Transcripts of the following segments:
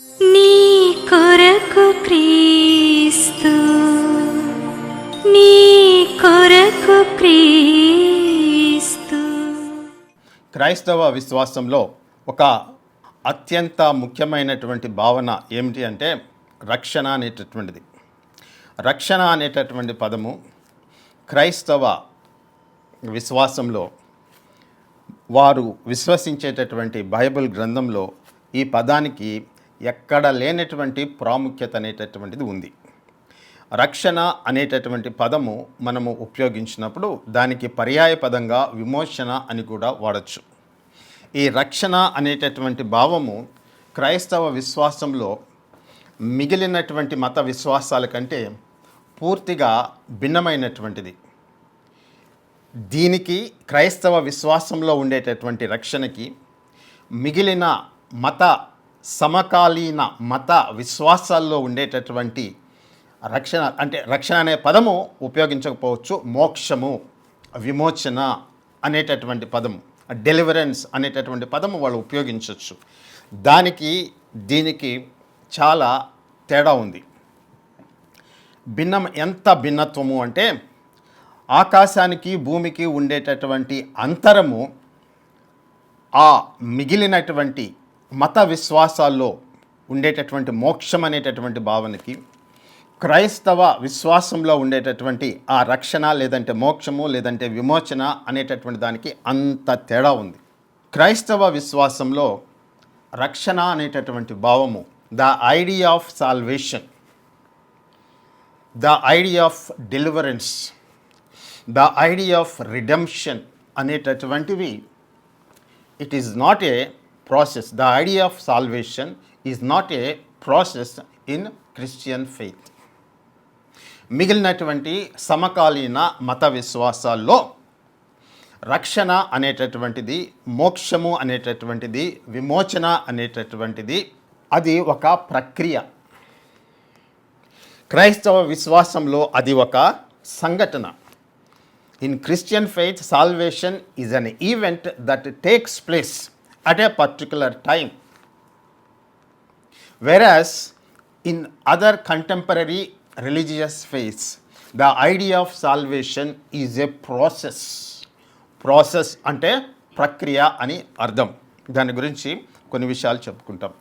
నీ కొరకు క్రీస్తు, నీ కొరకు క్రీస్తు. క్రైస్తవ విశ్వాసంలో ఒక అత్యంత ముఖ్యమైనటువంటి భావన ఏమిటి అంటే రక్షణ అనేటటువంటిది. రక్షణ అనేటటువంటి పదము క్రైస్తవ విశ్వాసంలో వారు విశ్వసించేటటువంటి బైబిల్ గ్రంథంలో ఈ పదానికి ఎక్కడ లేనటువంటి ప్రాముఖ్యత అనేటటువంటిది ఉంది. రక్షణ అనేటటువంటి పదము మనము ఉపయోగించినప్పుడు దానికి పర్యాయ పదంగా విమోచన అని కూడా వాడచ్చు. ఈ రక్షణ అనేటటువంటి భావము క్రైస్తవ విశ్వాసంలో మిగిలినటువంటి మత విశ్వాసాల కంటే పూర్తిగా భిన్నమైనటువంటిది. దీనికి క్రైస్తవ విశ్వాసంలో ఉండేటటువంటి రక్షణకి మిగిలిన మత సమకాలీన మత విశ్వాసాల్లో ఉండేటటువంటి రక్షణ అంటే రక్షణ అనే పదము ఉపయోగించకపోవచ్చు. మోక్షము, విమోచన అనేటటువంటి పదము, డెలివరెన్స్ అనేటటువంటి పదము వాళ్ళు ఉపయోగించవచ్చు. దానికి దీనికి చాలా తేడా ఉంది. ఎంత భిన్నత్వము అంటే ఆకాశానికి భూమికి ఉండేటటువంటి అంతరము ఆ మిగిలినటువంటి మత విశ్వాసాల్లో ఉండేటటువంటి మోక్షం అనేటటువంటి భావనకి క్రైస్తవ విశ్వాసంలో ఉండేటటువంటి ఆ రక్షణ లేదంటే మోక్షము లేదంటే విమోచన అనేటటువంటి దానికి అంత తేడా ఉంది. క్రైస్తవ విశ్వాసంలో రక్షణ అనేటటువంటి భావము the idea of salvation, the idea of deliverance, the idea of redemption అనేటటువంటివి it is not a process. The idea of salvation is not a process in Christian faith. మిగిలినటువంటి సమకాలీన మత విశ్వాసాల్లో రక్షణ అనేటటువంటిది, మోక్షము అనేటటువంటిది, విమోచన అనేటటువంటిది అది ఒక ప్రక్రియ. క్రైస్తవ విశ్వాసంలో అది ఒక సంఘటన. In Christian faith, salvation is an event that takes place at a particular time. Whereas in other contemporary religious faiths, the idea of salvation is a process. Process అంటే ప్రక్రియ అని అర్థం. దాని గురించి కొన్ని విషయాలు చెప్పుకుంటాం.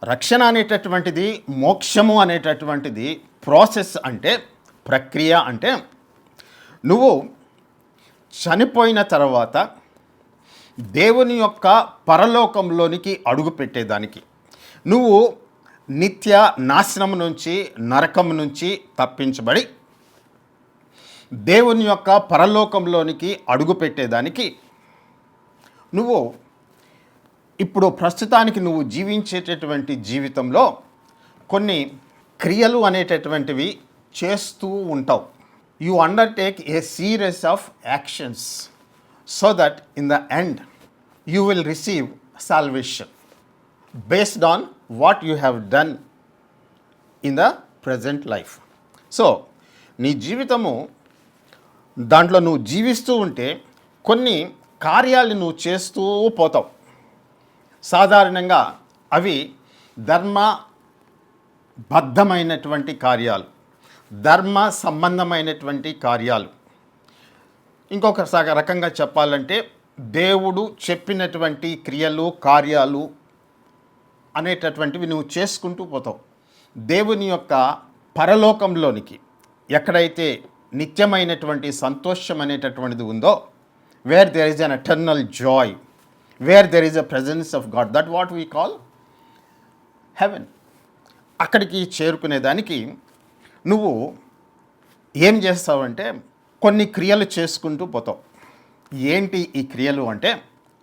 రక్షణ అనేటటువంటిది, మోక్షము అనేటటువంటిది ప్రాసెస్ అంటే ప్రక్రియ. అంటే నువ్వు చనిపోయిన తర్వాత దేవుని యొక్క పరలోకంలోనికి అడుగు పెట్టేదానికి, నువ్వు నిత్య నాశనం నుంచి, నరకం నుంచి తప్పించబడి దేవుని యొక్క పరలోకంలోనికి అడుగు పెట్టేదానికి నువ్వు ఇప్పుడు ప్రస్తుతానికి నువ్వు జీవించేటటువంటి జీవితంలో కొన్ని క్రియలు అనేటటువంటివి చేస్తూ ఉంటావు. You undertake a series of actions so that in the end you will receive salvation based on what you have done in the present life. So, నీ జీవితము దాంట్లో నువ్వు జీవిస్తూ ఉంటే కొన్ని కార్యాలు నువ్వు చేస్తూ పోతావు. సాధారణంగా అవి ధర్మబద్ధమైనటువంటి కార్యాలు, ధర్మ సంబంధమైనటువంటి కార్యాలు. ఇంకొక రకంగా చెప్పాలంటే దేవుడు చెప్పినటువంటి క్రియలు, కార్యాలు అనేటటువంటివి నువ్వు చేసుకుంటూ పోతావు. దేవుని యొక్క పరలోకంలోనికి, ఎక్కడైతే నిత్యమైనటువంటి సంతోషం అనేటటువంటిది ఉందో, where there is an eternal joy, where there is a presence of God, that what we call heaven. అక్కడికి చేరుకునేదానికి నువ్వు ఏం చేస్తావంటే కొన్ని క్రియలు చేసుకుంటూ పోతావు. ఏంటి ఈ క్రియలు అంటే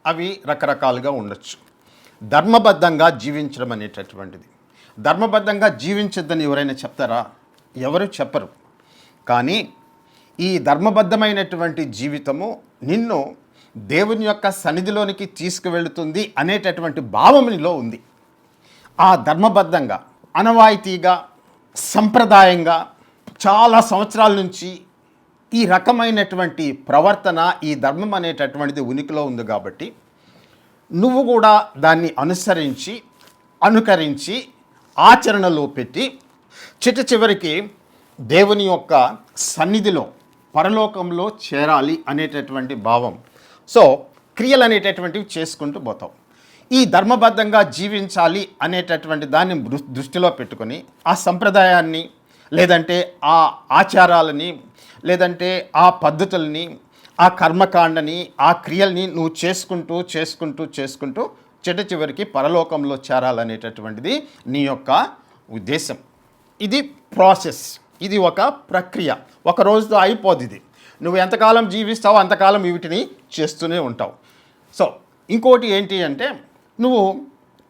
అవి రకరకాలుగా ఉండొచ్చు. ధర్మబద్ధంగా జీవించడం అనేటటువంటిది. ధర్మబద్ధంగా జీవించొద్దని ఎవరైనా చెప్తారా? ఎవరు చెప్పరు. కానీ ఈ ధర్మబద్ధమైనటువంటి జీవితము నిన్ను దేవుని యొక్క సన్నిధిలోనికి తీసుకువెళుతుంది అనేటటువంటి భావం నీలో ఉంది. ఆ ధర్మబద్ధంగా, అనవాయితీగా, సంప్రదాయంగా చాలా సంవత్సరాల నుంచి ఈ రకమైనటువంటి ప్రవర్తన, ఈ ధర్మం అనేటటువంటిది ఉనికిలో ఉంది. కాబట్టి నువ్వు కూడా దాన్ని అనుసరించి అనుకరించి ఆచరణలో పెట్టి చివరికి దేవుని యొక్క సన్నిధిలో పరలోకంలో చేరాలి అనేటటువంటి భావం. సో క్రియలు అనేటటువంటివి చేసుకుంటూ పోతాం. ఈ ధర్మబద్ధంగా జీవించాలి అనేటటువంటి దాన్ని దృష్టిలో పెట్టుకొని ఆ సంప్రదాయాన్ని లేదంటే ఆ ఆచారాలని లేదంటే ఆ పద్ధతుల్ని ఆ కర్మకాండని ఆ క్రియల్ని నువ్వు చేసుకుంటూ చివరికి పరలోకంలో చేరాలనేటటువంటిది నీ యొక్క ఉద్దేశం. ఇది ప్రాసెస్, ఇది ఒక ప్రక్రియ. ఒక రోజుతో అయిపోదు ఇది. నువ్వు ఎంతకాలం జీవిస్తావో అంతకాలం వీటిని చేస్తూనే ఉంటావు. సో ఇంకోటి ఏంటి అంటే నువ్వు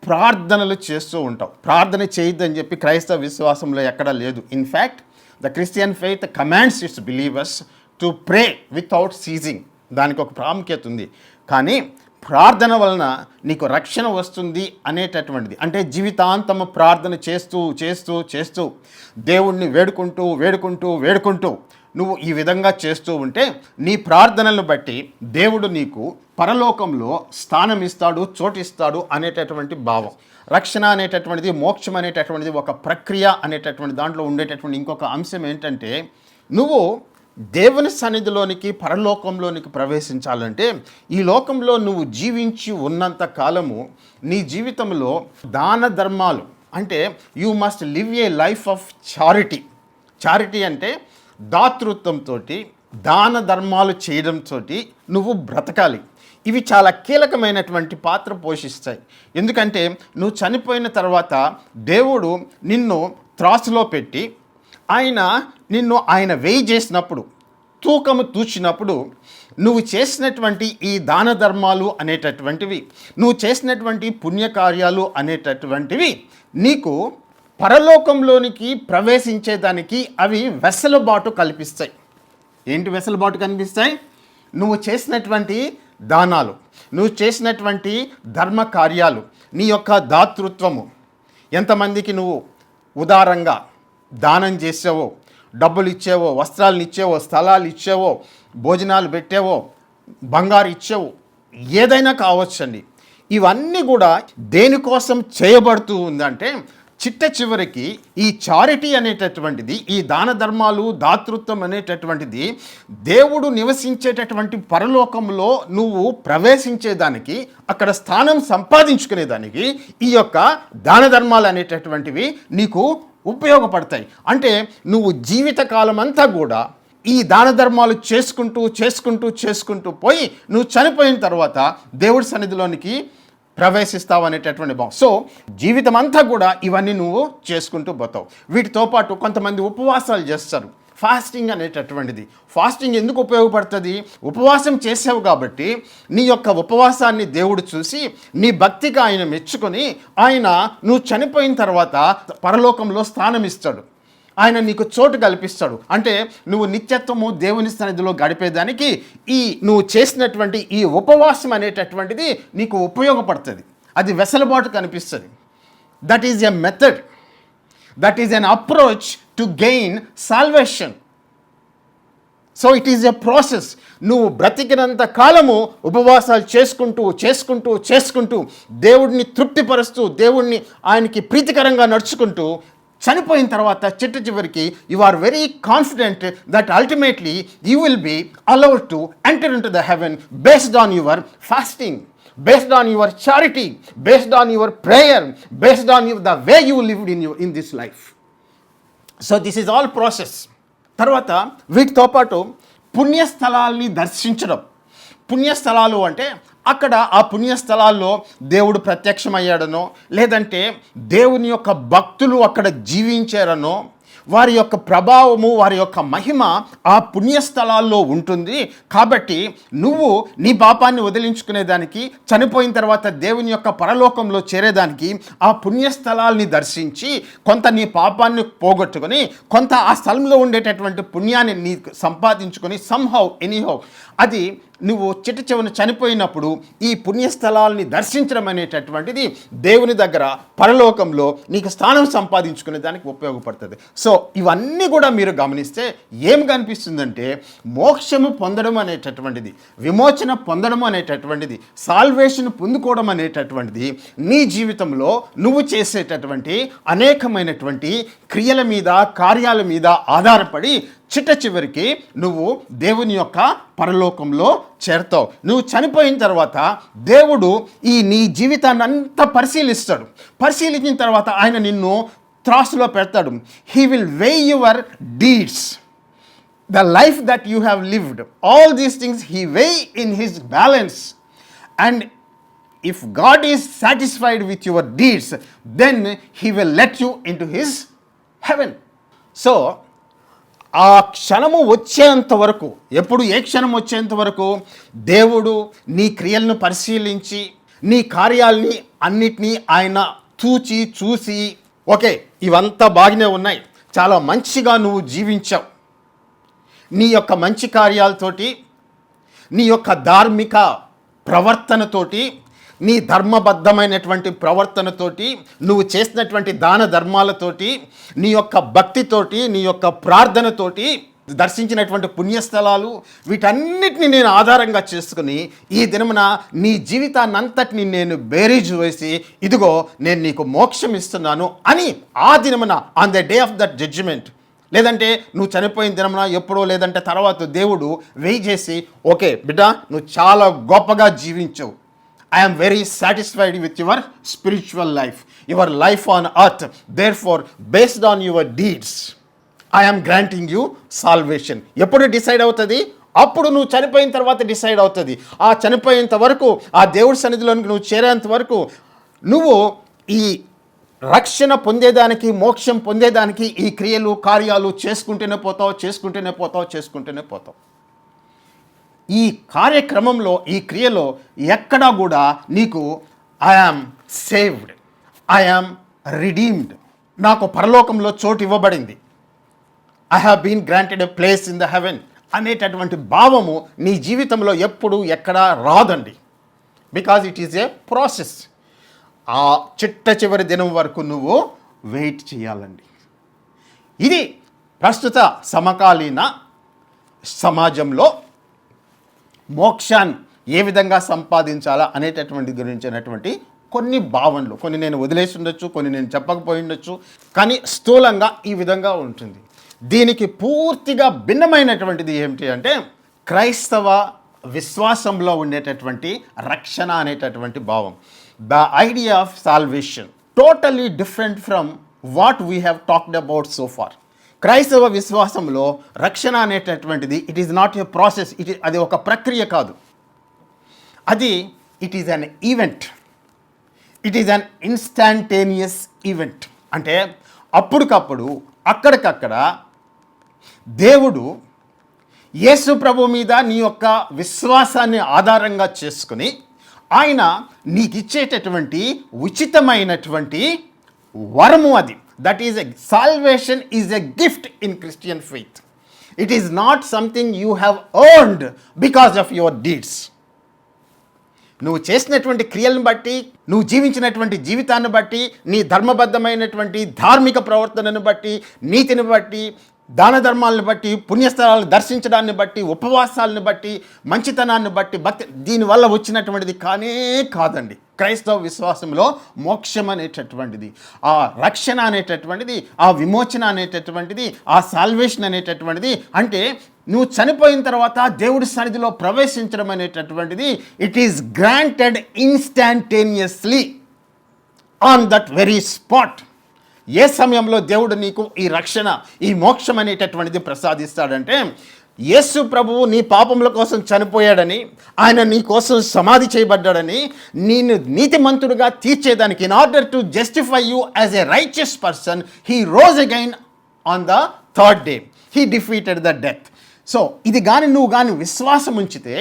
ప్రార్థనలు చేస్తూ ఉంటావు. ప్రార్థన చేయొద్దని చెప్పి క్రైస్తవ విశ్వాసంలో ఎక్కడా లేదు. In fact the Christian faith commands it's believers to pray without seizing. దానికి ఒక ప్రాముఖ్యత ఉంది. కానీ ప్రార్థన వలన నీకు రక్షణ వస్తుంది అనేటటువంటిది, అంటే జీవితాంతము ప్రార్థన చేస్తూ దేవుణ్ణి వేడుకుంటూ నువ్వు ఈ విధంగా చేస్తూ ఉంటే నీ ప్రార్థనలను బట్టి దేవుడు నీకు పరలోకంలో స్థానం ఇస్తాడు, చోటిస్తాడు అనేటటువంటి భావం. రక్షణ అనేటటువంటిది, మోక్షం అనేటటువంటిది ఒక ప్రక్రియ అనేటటువంటి దాంట్లో ఉండేటటువంటి ఇంకొక అంశం ఏంటంటే నువ్వు దేవుని సన్నిధిలోనికి పరలోకంలోనికి ప్రవేశించాలంటే ఈ లోకంలో నువ్వు జీవించి ఉన్నంత కాలము నీ జీవితంలో దాన ధర్మాలు, అంటే you must live A life of charity అంటే దాతృత్వంతో దాన ధర్మాలు చేయడంతో నువ్వు బ్రతకాలి. ఇవి చాలా కీలకమైనటువంటి పాత్ర పోషిస్తాయి. ఎందుకంటే నువ్వు చనిపోయిన తర్వాత దేవుడు నిన్ను త్రాసులో పెట్టి ఆయన వేయి చేసినప్పుడు, తూకము తూచినప్పుడు నువ్వు చేసినటువంటి ఈ దాన ధర్మాలు అనేటటువంటివి, నువ్వు చేసినటువంటి పుణ్యకార్యాలు అనేటటువంటివి నీకు పరలోకంలోనికి ప్రవేశించేదానికి అవి వెసులుబాటు కల్పిస్తాయి. ఏంటి వెసులుబాటు కనిపిస్తాయి? నువ్వు చేసినటువంటి దానాలు, నువ్వు చేసినటువంటి ధర్మ కార్యాలు, నీ యొక్క దాతృత్వము, ఎంతమందికి నువ్వు ఉదారంగా దానం చేసావో, డబ్బులు ఇచ్చావో, వస్త్రాలను ఇచ్చావో, స్థలాలు ఇచ్చావో, భోజనాలు పెట్టావో, బంగారు ఇచ్చావో, ఏదైనా కావచ్చండి. ఇవన్నీ కూడా దేనికోసం చేయబడుతూ ఉందంటే చివరికి ఈ చారిటీ అనేటటువంటిది, ఈ దాన ధర్మాలు, దాతృత్వం అనేటటువంటిది దేవుడు నివసించేటటువంటి పరలోకంలో నువ్వు ప్రవేశించేదానికి, అక్కడ స్థానం సంపాదించుకునేదానికి ఈ యొక్క దాన ధర్మాలు అనేటటువంటివి నీకు ఉపయోగపడతాయి. అంటే నువ్వు జీవితకాలం అంతా కూడా ఈ దాన ధర్మాలు చేసుకుంటూ పోయి నువ్వు చనిపోయిన తర్వాత దేవుడి సన్నిధిలోనికి ప్రవేశిస్తావు అనేటటువంటి భావం. సో జీవితం అంతా కూడా ఇవన్నీ నువ్వు చేసుకుంటూ పోతావు. వీటితో పాటు కొంతమంది ఉపవాసాలు చేస్తారు, ఫాస్టింగ్ అనేటటువంటిది. ఫాస్టింగ్ ఎందుకు ఉపయోగపడుతుంది? ఉపవాసం చేసావు కాబట్టి నీ యొక్క ఉపవాసాన్ని దేవుడు చూసి నీ భక్తిగా ఆయన మెచ్చుకొని ఆయన నువ్వు చనిపోయిన తర్వాత పరలోకంలో స్థానం ఇస్తాడు, ఆయన నీకు చోటు కల్పిస్తాడు. అంటే నువ్వు నిత్యత్వము దేవుని సన్నిధిలో గడిపేదానికి నువ్వు చేసినటువంటి ఈ ఉపవాసం అనేటటువంటిది నీకు ఉపయోగపడుతుంది. అది వెసులుబాటు కనిపిస్తుంది. That is a method, that is an approach to gain salvation. So it is a process. నువ్వు బ్రతికినంత కాలము ఉపవాసాలు చేసుకుంటూ దేవుడిని తృప్తిపరుస్తూ, దేవుడిని ఆయనకి ప్రీతికరంగా నడుచుకుంటూ చనిపోయిన తర్వాత చివరికి you are very confident that ultimately you will be allowed to enter in to the heaven based on your fasting, based on your charity, based on your prayer, based on the way you lived in this life. So this is all process. తర్వాత వీటితో పాటు పుణ్యస్థలాల్ని దర్శించడం. పుణ్యస్థలాలు అంటే అక్కడ ఆ పుణ్యస్థలాల్లో దేవుడు ప్రత్యక్షమయ్యాడనో, లేదంటే దేవుని యొక్క భక్తులు అక్కడ జీవించారనో, వారి యొక్క ప్రభావము, వారి యొక్క మహిమ ఆ పుణ్యస్థలాల్లో ఉంటుంది. కాబట్టి నువ్వు నీ పాపాన్ని వదిలించుకునేదానికి, చనిపోయిన తర్వాత దేవుని యొక్క పరలోకంలో చేరేదానికి ఆ పుణ్యస్థలాల్ని దర్శించి కొంత నీ పాపాన్ని పోగొట్టుకొని, కొంత ఆ స్థలంలో ఉండేటటువంటి పుణ్యాన్ని నీ సంపాదించుకొని సంహౌ ఎనీహౌ అది నువ్వు చిట్ట చివరిన చనిపోయినప్పుడు ఈ పుణ్యస్థలాల్ని దర్శించడం అనేటటువంటిది దేవుని దగ్గర పరలోకంలో నీకు స్థానం సంపాదించుకునే దానికి ఉపయోగపడుతుంది. సో ఇవన్నీ కూడా మీరు గమనిస్తే ఏం కనిపిస్తుందంటే మోక్షము పొందడం అనేటటువంటిది, విమోచన పొందడం అనేటటువంటిది, సాల్వేషన్ పొందుకోవడం అనేటటువంటిది నీ జీవితంలో నువ్వు చేసేటటువంటి అనేకమైనటువంటి క్రియల మీద, కార్యాల మీద ఆధారపడి చిట్ట చివరికి నువ్వు దేవుని యొక్క పరలోకంలో చేరుతావు. నువ్వు చనిపోయిన తర్వాత దేవుడు ఈ నీ జీవితాన్ని అంతా పరిశీలిస్తాడు. పరిశీలించిన తర్వాత ఆయన నిన్ను త్రాసులో పెడతాడు. He will weigh your deeds, the life that you have lived, all these things he weigh in his balance. And if God is satisfied with your deeds, then he will let you into his heaven. So ఆ క్షణము వచ్చేంత వరకు, ఎప్పుడు ఏ క్షణం వచ్చేంత వరకు దేవుడు నీ క్రియలను పరిశీలించి నీ కార్యాలని అన్నిటినీ ఆయన చూసి ఓకే ఇవంతా బాగానే ఉన్నాయి, చాలా మంచిగా నువ్వు జీవించావు, నీ యొక్క మంచి కార్యాలతోటి, నీ యొక్క ధార్మిక ప్రవర్తనతోటి, నీ ధర్మబద్ధమైనటువంటి ప్రవర్తనతోటి, నువ్వు చేసినటువంటి దాన ధర్మాలతోటి, నీ యొక్క భక్తితోటి, నీ యొక్క ప్రార్థనతోటి, దర్శించినటువంటి పుణ్యస్థలాలు, వీటన్నిటిని నేను ఆధారంగా చేసుకుని ఈ దినమున నీ జీవితాన్ని అంతటిని నేను బేరీజు వేసి ఇదిగో నేను నీకు మోక్షం ఇస్తున్నాను అని ఆ దినమున on the day of that judgement, లేదంటే నువ్వు చనిపోయిన దినమున ఎప్పుడో లేదంటే తర్వాత దేవుడు వెయ్యి చేసి ఓకే బిడ్డ నువ్వు చాలా గొప్పగా జీవించవు, I am very satisfied with your spiritual life, your life on earth. Therefore, based on your deeds, I am granting you salvation. ఎప్పుడు డిసైడ్ అవుతుంది? అప్పుడు నువ్వు చనిపోయిన తర్వాత డిసైడ్ అవుతుంది. ఆ చనిపోయేంత వరకు, ఆ దేవుడి సన్నిధిలోనికి నువ్వు చేరేంత వరకు నువ్వు ఈ రక్షణ పొందేదానికి, మోక్షం పొందేదానికి ఈ క్రియలు, కార్యాలు చేసుకుంటూనే పోతావు. ఈ కార్యక్రమంలో, ఈ క్రియలో ఎక్కడా కూడా నీకు I am saved, I am redeemed, నాకు పరలోకంలో చోటు ఇవ్వబడింది, I have been granted a place in the heaven అనేటటువంటి భావము నీ జీవితంలో ఎప్పుడు ఎక్కడా రాదండి. Because it is a process. ఆ చిట్ట చివరి దినం వరకు నువ్వు వెయిట్ చేయాలండి. ఇది ప్రస్తుత సమకాలీన సమాజంలో మోక్షాన్ని ఏ విధంగా సంపాదించాలా అనేటటువంటి గురించినటువంటి కొన్ని భావనలు, కొన్ని నేను వదిలేసి ఉండొచ్చు, కొన్ని నేను చెప్పకపోయి ఉండొచ్చు, కానీ స్థూలంగా ఈ విధంగా ఉంటుంది. దీనికి పూర్తిగా భిన్నమైనటువంటిది ఏమిటి అంటే క్రైస్తవ విశ్వాసంలో ఉండేటటువంటి రక్షణ అనేటటువంటి భావం. The idea of salvation totally different from what we have talked about so far. క్రైస్తవ విశ్వాసంలో రక్షణ అనేటటువంటిది it is not a process, అది ఒక ప్రక్రియ కాదు, అది it is an event, it is an instantaneous event. అంటే అప్పటికప్పుడు అక్కడికక్కడ దేవుడు యేసు ప్రభు మీద నీ యొక్క విశ్వాసాన్ని ఆధారంగా చేసుకుని ఆయన నీకు ఇచ్చేటటువంటి ఉచితమైనటువంటి వరము అది. That is salvation is a gift in Christian faith. It is not something you have earned because of your deeds. నువ్వు చేసినటువంటి క్రియలను బట్టి, నువ్వు జీవించినటువంటి జీవితాన్ని బట్టి, నీ ధర్మబద్ధమైనటువంటి ధార్మిక ప్రవర్తనను బట్టి, నీతిని బట్టి, దాన ధర్మాలను బట్టి, పుణ్యస్థలాలను దర్శించడాన్ని బట్టి, ఉపవాసాలను బట్టి, మంచితనాన్ని బట్టి, భక్తి, దీనివల్ల వచ్చినటువంటిది కానే కాదండి. క్రైస్తవ విశ్వాసంలో మోక్షం అనేటటువంటిది, ఆ రక్షణ అనేటటువంటిది, ఆ విమోచన అనేటటువంటిది, ఆ సాల్వేషన్ అనేటటువంటిది, అంటే నువ్వు చనిపోయిన తర్వాత దేవుడి సన్నిధిలో ప్రవేశించడం అనేటటువంటిది it is granted instantaneously on that very spot. ఏ సమయంలో దేవుడు నీకు ఈ రక్షణ, ఈ మోక్షం అనేటటువంటిది ప్రసాదిస్తాడంటే యేసు ప్రభువు నీ పాపముల కోసం చనిపోయాడని, ఆయన నీ కోసం సమాధి చేయబడ్డాడని, నేను నీతిమంతుడుగా తీర్చేదానికి, in order to justify you as a righteous person, he rose again on the third day, he defeated the death. So ఇది కానీ నువ్వు కానీ విశ్వాసం ఉంచితే,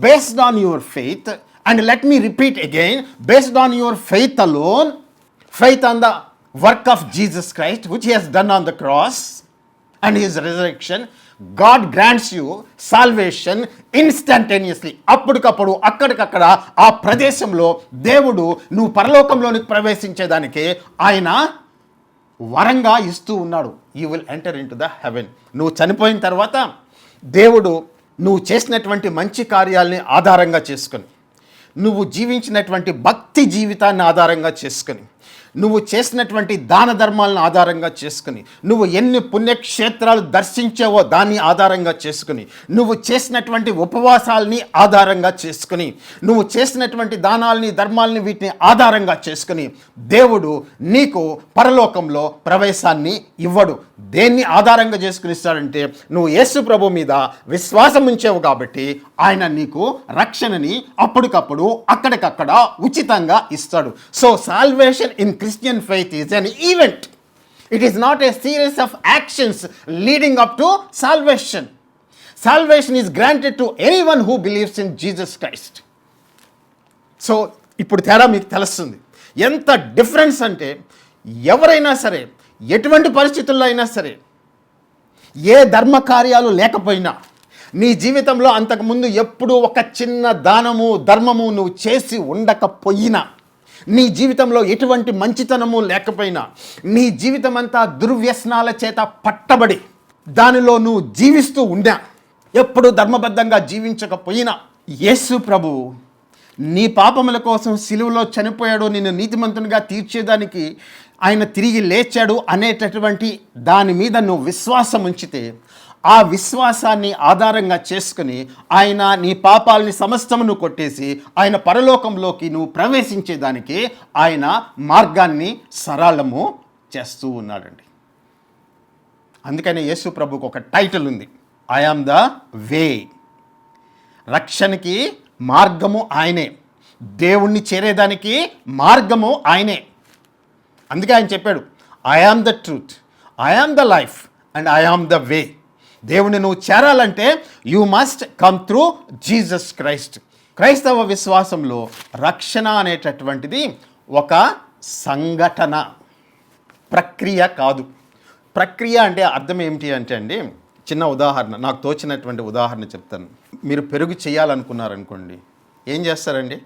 based on your faith, and let me repeat again, based on your faith alone, faith on the work of Jesus Christ which he has done on the cross and his resurrection, God grants you salvation instantaneously. అప్పటికప్పుడు అక్కడికక్కడ ఆ ప్రదేశంలో దేవుడు నువ్వు పరలోకంలోనికి ప్రవేశించేదానికి ఆయన వరంగా ఇస్తూ ఉన్నాడు. You will enter in to the haven. నువ్వు చనిపోయిన తర్వాత దేవుడు నువ్వు చేసినటువంటి మంచి కార్యాలని ఆధారంగా చేసుకొని, నువ్వు జీవించినటువంటి భక్తి జీవితాన్ని ఆధారంగా చేసుకొని, నువ్వు చేసినటువంటి దాన ధర్మాలను ఆధారంగా చేసుకుని, నువ్వు ఎన్ని పుణ్యక్షేత్రాలు దర్శించావో దాన్ని ఆధారంగా చేసుకుని, నువ్వు చేసినటువంటి ఉపవాసాలని ఆధారంగా చేసుకుని, నువ్వు చేసినటువంటి దానాలని ధర్మాలని వీటిని ఆధారంగా చేసుకుని దేవుడు నీకు పరలోకంలో ప్రవేశాన్ని ఇవ్వడు. దేన్ని ఆధారంగా చేసుకుని ఇస్తాడంటే నువ్వు యేసు ప్రభు మీద విశ్వాసం ఉంచావు కాబట్టి ఆయన నీకు రక్షణని అప్పటికప్పుడు అక్కడికక్కడ ఉచితంగా ఇస్తాడు. So salvation in Christian faith is an event. It is not a series of actions leading up to salvation. Salvation is granted to anyone who believes in Jesus Christ. So ఇప్పుడు తేడా మీకు తెలుస్తుంది. ఎంత డిఫరెన్స్ అంటే ఎవరైనా సరే, ఎటువంటి పరిస్థితుల్లో అయినా సరే, ఏ ధర్మ కార్యాలు లేకపోయినా, నీ జీవితంలో అంతకుముందు ఎప్పుడూ ఒక చిన్న దానము ధర్మము నువ్వు చేసి ఉండకపోయినా, నీ జీవితంలో ఎటువంటి మంచితనము లేకపోయినా, నీ జీవితం అంతా దుర్వ్యసనాల చేత పట్టబడి దానిలో నువ్వు జీవిస్తూ ఉండా, ఎప్పుడు ధర్మబద్ధంగా జీవించకపోయినా, యేసు ప్రభు నీ పాపముల కోసం సిలువలో చనిపోయాడు, నిన్ను నీతిమంతునిగా తీర్చేదానికి ఆయన తిరిగి లేచాడు అనేటటువంటి దాని మీద నువ్వు విశ్వాసం ఉంచితే, ఆ విశ్వాసాన్ని ఆధారంగా చేసుకుని ఆయన నీ పాపాలని సమస్తమును కొట్టేసి ఆయన పరలోకంలోకి నువ్వు ప్రవేశించేదానికి ఆయన మార్గాన్ని సరళము చేస్తూ ఉన్నాడండి. అందుకని యేసు ప్రభుకు ఒక టైటిల్ ఉంది, ఐ ఆమ్ ద వే. రక్షణకి మార్గము ఆయనే, దేవుణ్ణి చేరేదానికి మార్గము ఆయనే. అందుకే ఆయన చెప్పాడు, I am the truth, I am the life and I am the way. దేవుని నువ్వు చేరాలంటే you must come through Jesus Christ. క్రైస్తవ విశ్వాసంలో రక్షణ అనేటటువంటిది ఒక సంఘటన, ప్రక్రియ కాదు. ప్రక్రియ అంటే అర్థం ఏమిటి అంటే అండి, చిన్న ఉదాహరణ, నాకు తోచినటువంటి ఉదాహరణ చెప్తాను. మీరు పెరుగు చేయాలనుకున్నారనుకోండి, ఏం చేస్తారండి?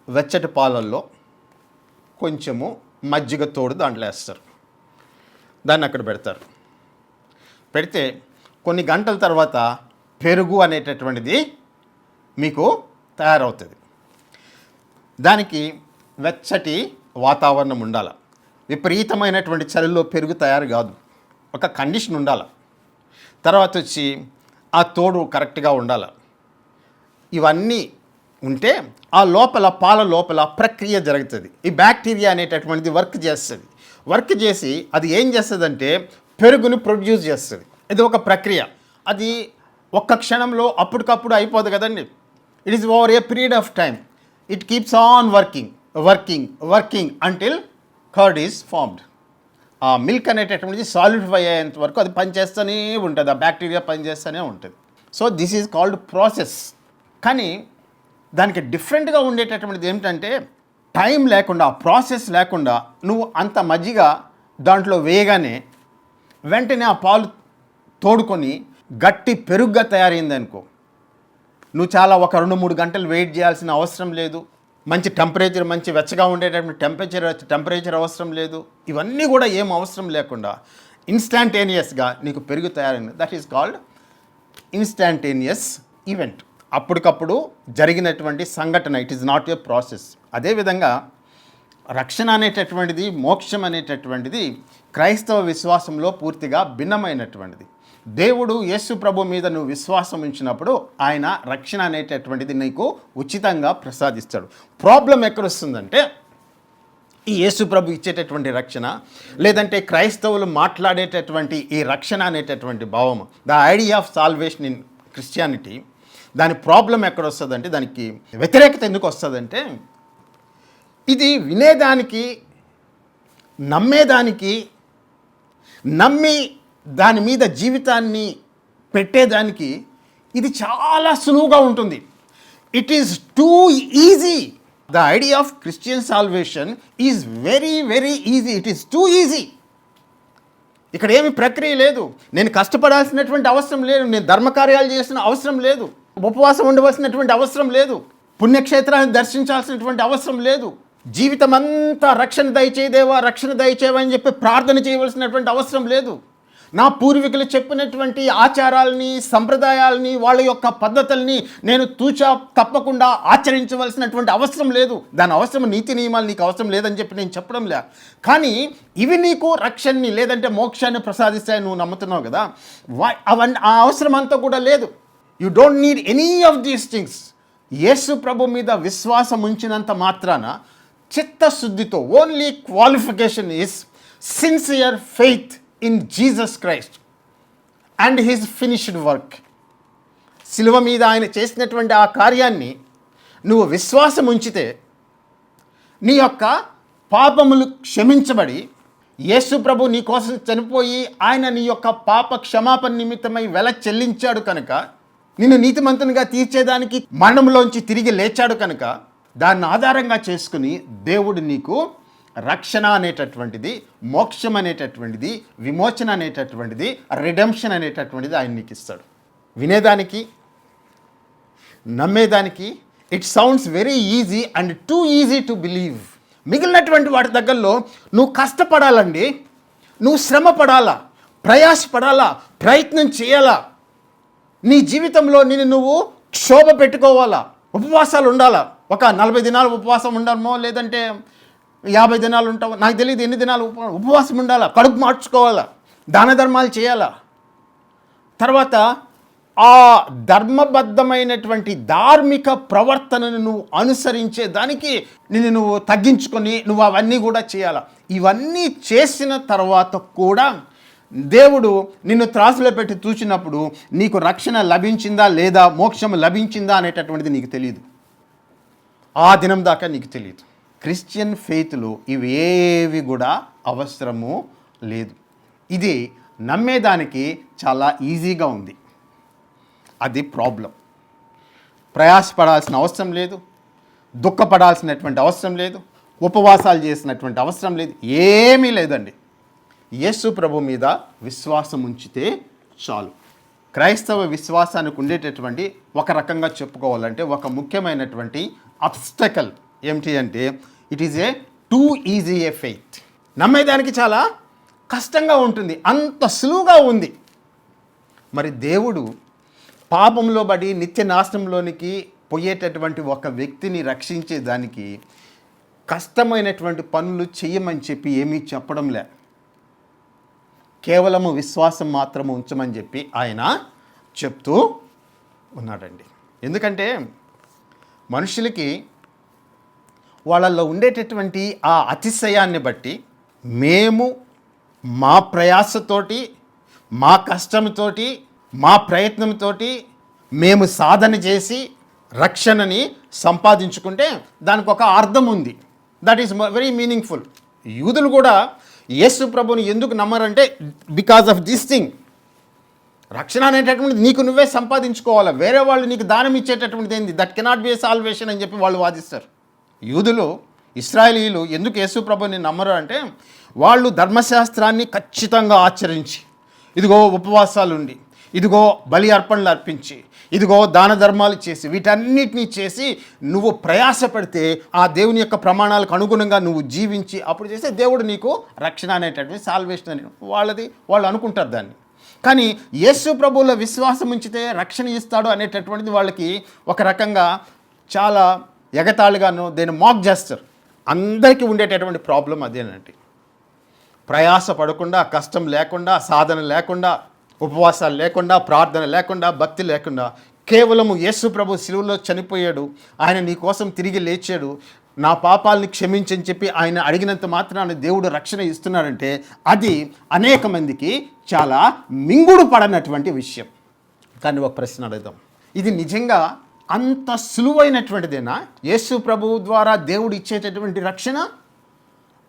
వెచ్చటి పాలల్లో కొంచెము మజ్జిగ తోడు దాంట్లో వేస్తారు, దాన్ని అక్కడ పెడతారు. పెడితే కొన్ని గంటల తర్వాత పెరుగు అనేటటువంటిది మీకు తయారవుతుంది. దానికి వెచ్చటి వాతావరణం ఉండాలి. విపరీతమైనటువంటి చలిలో పెరుగు తయారు కాదు, ఒక కండిషన్ ఉండాలి. తర్వాత వచ్చి ఆ తోడు కరెక్ట్గా ఉండాలి. ఇవన్నీ ఉంటే ఆ లోపల పాల లోపల ప్రక్రియ జరుగుతుంది. ఈ బ్యాక్టీరియా అనేటటువంటిది వర్క్ చేసి అది ఏం చేస్తుందంటే పెరుగుని ప్రొడ్యూస్ చేస్తుంది. ఇది ఒక ప్రక్రియ. అది ఒక్క క్షణంలో అప్పటికప్పుడు అయిపోదు కదండి. It is over a period of time. It keeps on working until curd is formed. ఆ మిల్క్ అనేటటువంటిది సాలిడిఫై అయ్యేంత వరకు అది పనిచేస్తూనే ఉంటుంది, ఆ బ్యాక్టీరియా పనిచేస్తూనే ఉంటుంది. So this is called process. కానీ దానికి డిఫరెంట్గా ఉండేటటువంటిది ఏమిటంటే టైం లేకుండా, ప్రాసెస్ లేకుండా నువ్వు అంత మజ్జిగ దాంట్లో వేయగానే వెంటనే ఆ పాలు తోడుకొని గట్టి పెరుగుగా తయారైందనుకో, నువ్వు చాలా ఒక 2-3 గంటలు వెయిట్ చేయాల్సిన అవసరం లేదు. మంచి టెంపరేచర్, మంచి వెచ్చగా ఉండేటటువంటి టెంపరేచర్ అవసరం లేదు. ఇవన్నీ కూడా ఏం అవసరం లేకుండా ఇన్స్టాంటేనియస్గా నీకు పెరుగు తయారైంది. That is called instantaneous event. అప్పటికప్పుడు జరిగినటువంటి సంఘటన. It is not a process. అదేవిధంగా రక్షణ అనేటటువంటిది, మోక్షం అనేటటువంటిది క్రైస్తవ విశ్వాసంలో పూర్తిగా భిన్నమైనటువంటిది. దేవుడు యేసు ప్రభు మీద నువ్వు విశ్వాసం ఉంచినప్పుడు ఆయన రక్షణ అనేటటువంటిది నీకు ఉచితంగా ప్రసాదిస్తాడు. ప్రాబ్లం ఎక్కడొస్తుందంటే ఈ యేసు ప్రభు ఇచ్చేటటువంటి రక్షణ, లేదంటే క్రైస్తవులు మాట్లాడేటటువంటి ఈ రక్షణ అనేటటువంటి భావం, the idea of salvation in Christianity, దాని ప్రాబ్లం ఎక్కడొస్తుందంటే, దానికి వ్యతిరేకత ఎందుకు వస్తుందంటే, ఇది వినేదానికి, నమ్మేదానికి, నమ్మి దాని మీద జీవితాన్ని పెట్టేదానికి ఇది చాలా సులువుగా ఉంటుంది. It is two easy. The idea of Christian salvation is very very easy. It is two easy. ఇక్కడ ఏమి ప్రక్రియ లేదు. నేను కష్టపడాల్సినటువంటి అవసరం లేదు. నేను ధర్మకార్యాలు చేసిన అవసరం లేదు. ఉపవాసం ఉండవలసినటువంటి అవసరం లేదు. పుణ్యక్షేత్రాన్ని దర్శించాల్సినటువంటి అవసరం లేదు. జీవితం అంతా రక్షణ దయచేదేవా, రక్షణ దయచేవా అని చెప్పి ప్రార్థన చేయవలసినటువంటి అవసరం లేదు. నా పూర్వీకులు చెప్పినటువంటి ఆచారాలని, సంప్రదాయాలని, వాళ్ళ యొక్క పద్ధతుల్ని నేను తూచా తప్పకుండా ఆచరించవలసినటువంటి అవసరం లేదు. దాని అవసరం, నీతి నియమాలు నీకు అవసరం లేదని చెప్పి నేను చెప్పడం లే. కానీ ఇవి నీకు రక్షణని లేదంటే మోక్షాన్ని ప్రసాదిస్తాయని నువ్వు నమ్ముతున్నావు కదా, అవన్నీ ఆ అవసరం అంతా కూడా లేదు. You don't need any of these things. Yesu ప్రభు మీద విశ్వాసం ఉంచినంత మాత్రాన చిత్తశుద్ధితో, only qualification is sincere faith in Jesus Christ and his finished work. శిలువ మీద ఆయన చేసినటువంటి ఆ కార్యాన్ని నువ్వు విశ్వాసం ఉంచితే నీ యొక్క పాపములు క్షమించబడి, యేసు ప్రభు నీ కోసం చనిపోయి ఆయన నీ యొక్క పాప క్షమాపణ నిమిత్తమై వెల చెల్లించాడు కనుక, నిన్ను నీతిమంతునిగా తీర్చేదానికి మరణంలోంచి తిరిగి లేచాడు కనుక, దాన్ని ఆధారంగా చేసుకుని దేవుడు నీకు రక్షణ అనేటటువంటిది, మోక్షం అనేటటువంటిది, విమోచన అనేటటువంటిది, రిడెంప్షన్ అనేటటువంటిది ఆయన నీకు ఇస్తాడు. వినేదానికి, నమ్మేదానికి it sounds very easy and too easy to believe. మిగిలినటువంటి వాటి దగ్గరలో నువ్వు కష్టపడాలండి, నువ్వు శ్రమ పడాలా, ప్రయాసపడాలా, ప్రయత్నం చేయాలా, నీ జీవితంలో నువ్వు క్షోభ పెట్టుకోవాలా, ఉపవాసాలు ఉండాలా. ఒక 40 దినాలు ఉపవాసం ఉండమో, లేదంటే 50 దినాలు ఉంటావు, నాకు తెలియదు ఎన్ని దినాలు ఉపవాసం ఉండాలా, కడుపు మార్చుకోవాలా, దాన ధర్మాలు చేయాలా. తర్వాత ఆ ధర్మబద్ధమైనటువంటి ధార్మిక ప్రవర్తనను నువ్వు అనుసరించే దానికి నువ్వు తగ్గించుకొని నువ్వు అవన్నీ కూడా చేయాలా. ఇవన్నీ చేసిన తర్వాత కూడా దేవుడు నిన్ను త్రాసులో పెట్టి చూచినప్పుడు నీకు రక్షణ లభించిందా లేదా, మోక్షం లభించిందా అనేటటువంటిది నీకు తెలియదు. ఆ దినం దాకా నీకు తెలియదు. క్రిస్టియన్ ఫెయిత్లో ఇవేవి కూడా అవసరము లేదు. ఇది నమ్మేదానికి చాలా ఈజీగా ఉంది. అది ప్రాబ్లం. ప్రయాసపడాల్సిన అవసరం లేదు, దుఃఖపడాల్సినటువంటి అవసరం లేదు, ఉపవాసాలు చేసినటువంటి అవసరం లేదు, ఏమీ లేదండి. యేసు ప్రభు మీద విశ్వాసం ఉంచితే చాలు. క్రైస్తవ విశ్వాసానికి ఉండేటటువంటి ఒక రకంగా చెప్పుకోవాలంటే ఒక ముఖ్యమైనటువంటి అబ్స్టకల్ ఏమిటి అంటే, it is a too easy a faith. నమ్మేదానికి చాలా కష్టంగా ఉంటుంది, అంత సులువుగా ఉంది. మరి దేవుడు పాపంలో పడి నిత్య నాశనంలోనికి పోయేటటువంటి ఒక వ్యక్తిని రక్షించేదానికి కష్టమైనటువంటి పనులు చేయమని చెప్పి ఏమీ చెప్పడంలే. కేవలము విశ్వాసం మాత్రము ఉంచమని చెప్పి ఆయన చెప్తూ ఉన్నాడండి. ఎందుకంటే మనుషులకి వాళ్ళల్లో ఉండేటటువంటి ఆ అతిశయాన్ని బట్టి మేము మా ప్రయాసతోటి, మా కష్టంతోటి, మా ప్రయత్నంతో మేము సాధన చేసి రక్షణని సంపాదించుకుంటే దానికి ఒక అర్థం ఉంది. That is very meaningful. యూదులు కూడా యేసు ప్రభుని ఎందుకు నమ్మరంటే బికాజ్ ఆఫ్ దిస్ థింగ్. రక్షణ అనేటటువంటిది నీకు నువ్వే సంపాదించుకోవాలి, వేరే వాళ్ళు నీకు దానం ఇచ్చేటటువంటిది ఏంది, that cannot be A salvation అని చెప్పి వాళ్ళు వాదిస్తారు. యూదులు, ఇశ్రాయేలీయులు ఎందుకు యేసు ప్రభుని నమ్మరు అంటే వాళ్ళు ధర్మశాస్త్రాన్ని ఖచ్చితంగా ఆచరించి, ఇదిగో ఉపవాసాలు ఉండి, ఇదిగో బలి అర్పణలు అర్పించి, ఇదిగో దాన ధర్మాలు చేసి, వీటన్నిటినీ చేసి నువ్వు ప్రయాసపడితే ఆ దేవుని యొక్క ప్రమాణాలకు అనుగుణంగా నువ్వు జీవించి అప్పుడు చేస్తే దేవుడు నీకు రక్షణ అనేటటువంటి సాల్వేషన్ అని వాళ్ళు అనుకుంటారు దాన్ని. కానీ యేసు ప్రభువుల విశ్వాసం ఉంచితే రక్షణ ఇస్తాడు అనేటటువంటిది వాళ్ళకి ఒక రకంగా చాలా ఎగతాళిగాను దీన్ని మాక్ చేస్తారు. అందరికీ ఉండేటటువంటి ప్రాబ్లం అదేనండి. ప్రయాస పడకుండా, కష్టం లేకుండా, సాధన లేకుండా, ఉపవాసాలు లేకుండా, ప్రార్థన లేకుండా, భక్తి లేకుండా, కేవలము యేసు ప్రభు శిలువలో చనిపోయాడు, ఆయన నీ కోసం తిరిగి లేచాడు, నా పాపాలని క్షమించని చెప్పి ఆయన అడిగినంత మాత్రాన దేవుడు రక్షణ ఇస్తున్నాడంటే అది అనేక మందికి చాలా మింగుడు పడనటువంటి విషయం. కానీ ఒక ప్రశ్న అడుగుదాం, ఇది నిజంగా అంత సులువైనటువంటిదేనా? యేసు ప్రభు ద్వారా దేవుడు ఇచ్చేటటువంటి రక్షణ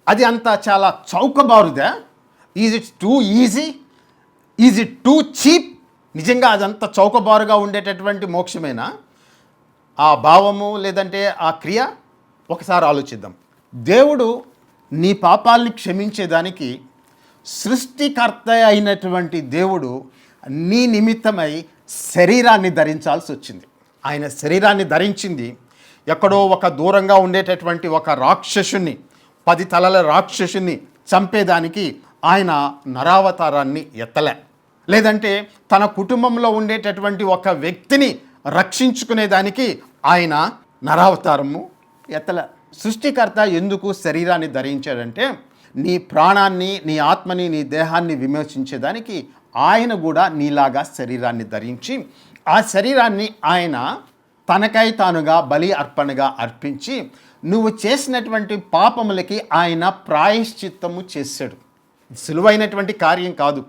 అది అంత చాలా చౌకబారుదా? Is it too easy? Is it too cheap? నిజంగా అదంతా చౌకబారుగా ఉండేటటువంటి మోక్షమేనా ఆ భావము లేదంటే ఆ క్రియ? ఒకసారి ఆలోచిద్దాం. దేవుడు నీ పాపాలని క్షమించేదానికి సృష్టికర్త అయినటువంటి దేవుడు నీ నిమిత్తమై శరీరాన్ని ధరించాల్సి వచ్చింది. ఆయన శరీరాన్ని ధరించింది ఎక్కడో ఒక దూరంగా ఉండేటటువంటి ఒక రాక్షసుని, 10 తలల రాక్షసుని చంపేదానికి ఆయన నరావతారాన్ని ఎత్తలే. లేదంటే తన కుటుంబంలో ఉండేటటువంటి ఒక వ్యక్తిని రక్షించుకునేదానికి ఆయన నరావతారము ఎత్తలే. సృష్టికర్త ఎందుకు శరీరాన్ని ధరించాడంటే నీ ప్రాణాన్ని, నీ ఆత్మని, నీ దేహాన్ని విమోచించేదానికి ఆయన కూడా నీలాగా శరీరాన్ని ధరించి ఆ శరీరాన్ని ఆయన తనకై తానుగా బలి అర్పణగా అర్పించి నువ్వు చేసినటువంటి పాపములకి ఆయన ప్రాయశ్చిత్తము చేశాడు. సులువైనటువంటి కార్యం కాదు.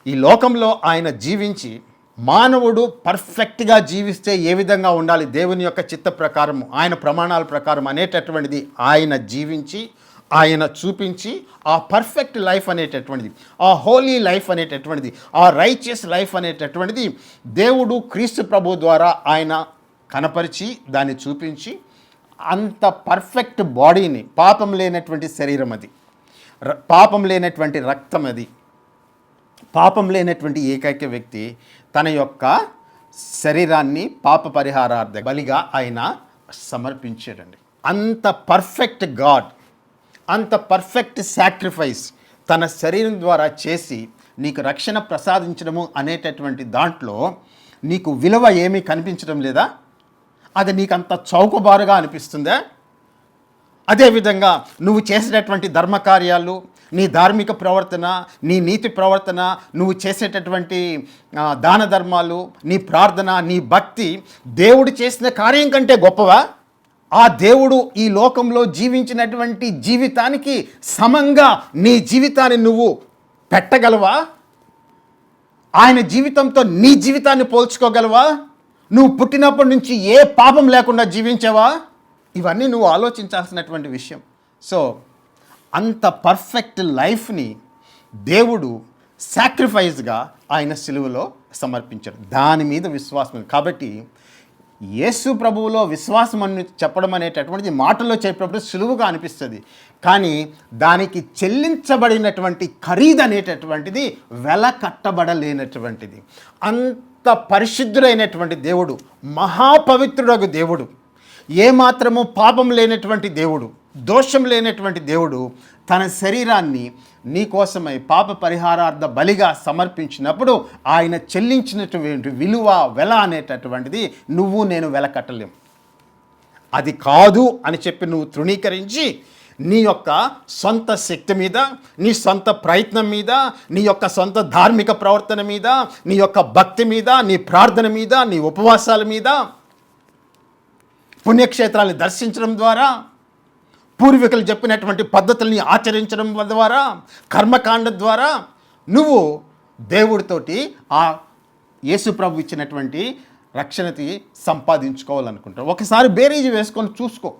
ఈ లోకంలో ఆయన జీవించి మానవుడు పర్ఫెక్ట్గా జీవిస్తే ఏ విధంగా ఉండాలి, దేవుని యొక్క చిత్త ప్రకారము, ఆయన ప్రమాణాల ప్రకారం అనేటటువంటిది ఆయన జీవించి ఆయన చూపించి ఆ పర్ఫెక్ట్ లైఫ్ అనేటటువంటిది, ఆ హోలీ లైఫ్ అనేటటువంటిది, ఆ రైచియస్ లైఫ్ అనేటటువంటిది దేవుడు క్రీస్తు ప్రభు ద్వారా ఆయన కనపరిచి దాన్ని చూపించి అంత పర్ఫెక్ట్ బాడీని, పాపం లేనటువంటి శరీరం అది, పాపం లేనటువంటి రక్తం అది, పాపం లేనటువంటి ఏకైక వ్యక్తి తన యొక్క శరీరాన్ని పాప పరిహారార్థ బలిగా ఆయన సమర్పించాడండి. అంత పర్ఫెక్ట్ గాడ్, అంత పర్ఫెక్ట్ సాక్రిఫైస్ తన శరీరం ద్వారా చేసి నీకు రక్షణ ప్రసాదించడము అనేటటువంటి దాంట్లో నీకు విలువ ఏమీ కనిపించడం లేదా? అది నీకు అంత చౌకబారుగా అనిపిస్తుందా? అదేవిధంగా నువ్వు చేసేటటువంటి ధర్మకార్యాలు, నీ ధార్మిక ప్రవర్తన, నీ నీతి ప్రవర్తన, నువ్వు చేసేటటువంటి దాన ధర్మాలు, నీ ప్రార్థన, నీ భక్తి దేవుడు చేసిన కార్యం కంటే గొప్పవా? ఆ దేవుడు ఈ లోకంలో జీవించినటువంటి జీవితానికి సమంగా నీ జీవితాన్ని నువ్వు పెట్టగలవా? ఆయన జీవితంతో నీ జీవితాన్ని పోల్చుకోగలవా? నువ్వు పుట్టినప్పటి నుంచి ఏ పాపం లేకుండా జీవించావా? ఇవన్నీ నువ్వు ఆలోచించాల్సినటువంటి విషయం. సో అంత పర్ఫెక్ట్ లైఫ్ని దేవుడు సాక్రిఫైస్గా ఆయన సిలువలో సమర్పించాడు. దాని మీద విశ్వాసం. కాబట్టి యేసు ప్రభువులో విశ్వాసం అని చెప్పడం అనేటటువంటిది మాటల్లో చెప్పినప్పుడు సులువుగా అనిపిస్తుంది, కానీ దానికి చెల్లించబడినటువంటి ఖరీదు అనేటటువంటిది వెల కట్టబడలేనటువంటిది. అంత పరిశుద్ధుడైనటువంటి దేవుడు, మహాపవిత్రుడగు దేవుడు, ఏమాత్రము పాపం లేనటువంటి దేవుడు, దోషం లేనటువంటి దేవుడు తన శరీరాన్ని నీకోసమై పాప పరిహారార్థ బలిగా సమర్పించినప్పుడు ఆయన చెల్లించినటువంటి విలువ, వెల అనేటటువంటిది నువ్వు నేను వెల కట్టలేము. అది కాదు అని చెప్పి నువ్వు తృణీకరించి నీ యొక్క సొంత శక్తి మీద, నీ సొంత ప్రయత్నం మీద, నీ యొక్క సొంత ధార్మిక ప్రవర్తన మీద, నీ యొక్క భక్తి మీద, నీ ప్రార్థన మీద, నీ ఉపవాసాల మీద, పుణ్యక్షేత్రాన్ని దర్శించడం ద్వారా, పూర్వీకులు చెప్పినటువంటి పద్ధతుల్ని ఆచరించడం ద్వారా, కర్మకాండ ద్వారా నువ్వు దేవుడితోటి ఆ యేసు ప్రభు ఇచ్చినటువంటి రక్షణకి సంపాదించుకోవాలనుకుంటావు. ఒకసారి బేరీజు వేసుకొని చూసుకో.